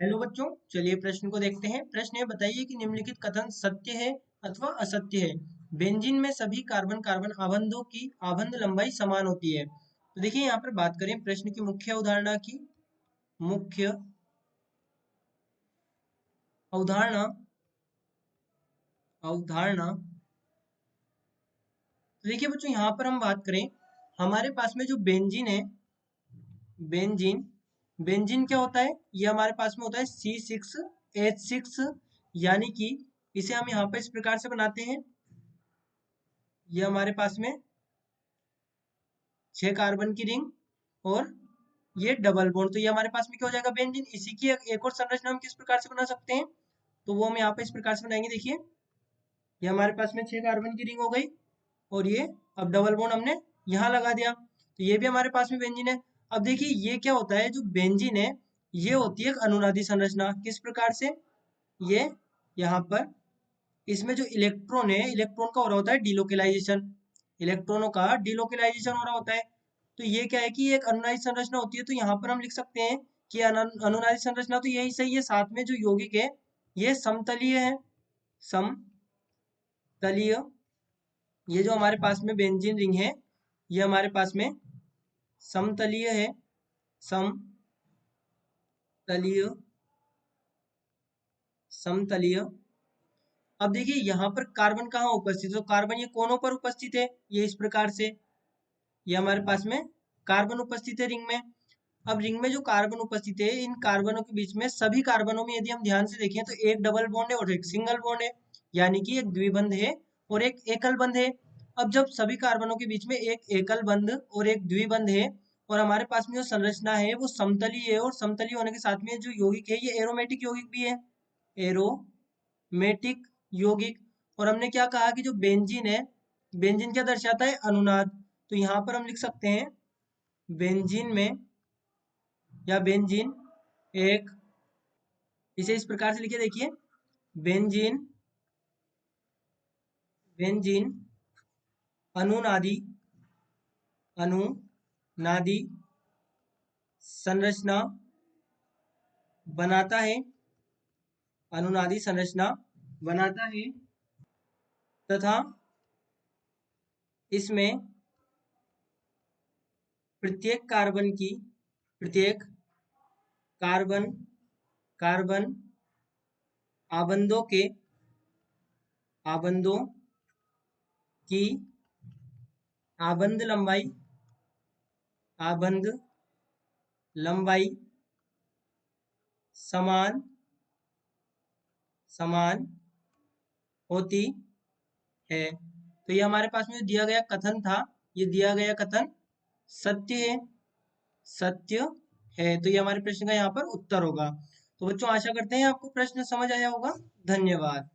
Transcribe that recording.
Hello बच्चों, चलिए प्रश्न को देखते हैं। प्रश्न ये बताइए कि निम्नलिखित कथन सत्य है अथवा असत्य है। बेंजीन में सभी कार्बन कार्बन आबंधों की आबंध लंबाई समान होती है। तो देखिए यहाँ पर बात करें प्रश्न की मुख्य अवधारणा की। मुख्य अवधारणा अवधारणा तो देखिए बच्चों, यहाँ पर हम बात करें, हमारे पास में जो बेंजीन है, बेंजीन बेंजीन क्या होता है? ये हमारे पास में होता है C6H6, यानी कि इसे हम यहाँ पर इस प्रकार से बनाते हैं। ये हमारे पास में 6 कार्बन की रिंग और ये डबल बॉन्ड, तो ये हमारे पास में क्या हो जाएगा? बेंजीन। इसी की एक और संरचना हम किस प्रकार से बना सकते हैं? तो वो हम यहाँ पे इस प्रकार से बनाएंगे। देखिए, ये हमारे पास में 6 कार्बन की रिंग हो गई और ये अब डबल बॉन्ड हमने यहाँ लगा दिया, तो ये भी हमारे पास में बेंजीन है। अब देखिए ये क्या होता है, जो बेंजीन है ये होती है एक अनुनादी संरचना। किस प्रकार से? ये यहाँ पर इसमें जो इलेक्ट्रॉन है, इलेक्ट्रॉन का हो रहा होता है डिलोकेलाइजेशन, इलेक्ट्रॉनों का डिलोकेलाइजेशन हो रहा होता है। तो ये क्या है कि ये एक अनुनादी संरचना होती है। तो यहाँ पर हम लिख सकते हैं कि अनुनादी संरचना तो यही सही है। साथ में जो यौगिक है ये समतलीय है, समतलीय। ये जो हमारे पास में बेंजीन रिंग है ये हमारे पास में समतलीय है, समतलीय, समतलीय। अब देखिए यहाँ पर कार्बन कहाँ उपस्थित है? तो कार्बन ये कोनों पर उपस्थित है, ये इस प्रकार से ये हमारे पास में कार्बन उपस्थित है रिंग में। अब रिंग में जो कार्बन उपस्थित है, इन कार्बनों के बीच में, सभी कार्बनों में यदि हम ध्यान से देखें तो एक डबल बॉन्ड है और एक सिंगल बॉन्ड है, यानी कि एक द्विबंध है और एक एकल बंध है। अब जब सभी कार्बनों के बीच में एक एकल बंध और एक द्विबंध है और हमारे पास में जो संरचना है वो समतलीय है, और समतलीय होने के साथ में जो यौगिक है ये एरोमेटिक यौगिक भी है, एरोमेटिक यौगिक। और हमने क्या कहा कि जो बेंजीन है, बेंजीन क्या दर्शाता है? अनुनाद। तो यहाँ पर हम लिख सकते हैं बेंजीन में, या बेंजीन एक, इसे इस प्रकार से लिखे। देखिए, बेंजीन, बेंजीन अनुनादी, अनुनादी संरचना बनाता है, अनुनादी संरचना बनाता है, तथा इसमें प्रत्येक कार्बन की, प्रत्येक कार्बन, कार्बन आबंधों के, आबंधों की आबंध लंबाई, आबंध लंबाई समान, समान होती है। तो ये हमारे पास में जो दिया गया कथन था, ये दिया गया कथन सत्य है, सत्य है। तो ये हमारे प्रश्न का यहाँ पर उत्तर होगा। तो बच्चों, आशा करते हैं आपको प्रश्न समझ आया होगा। धन्यवाद।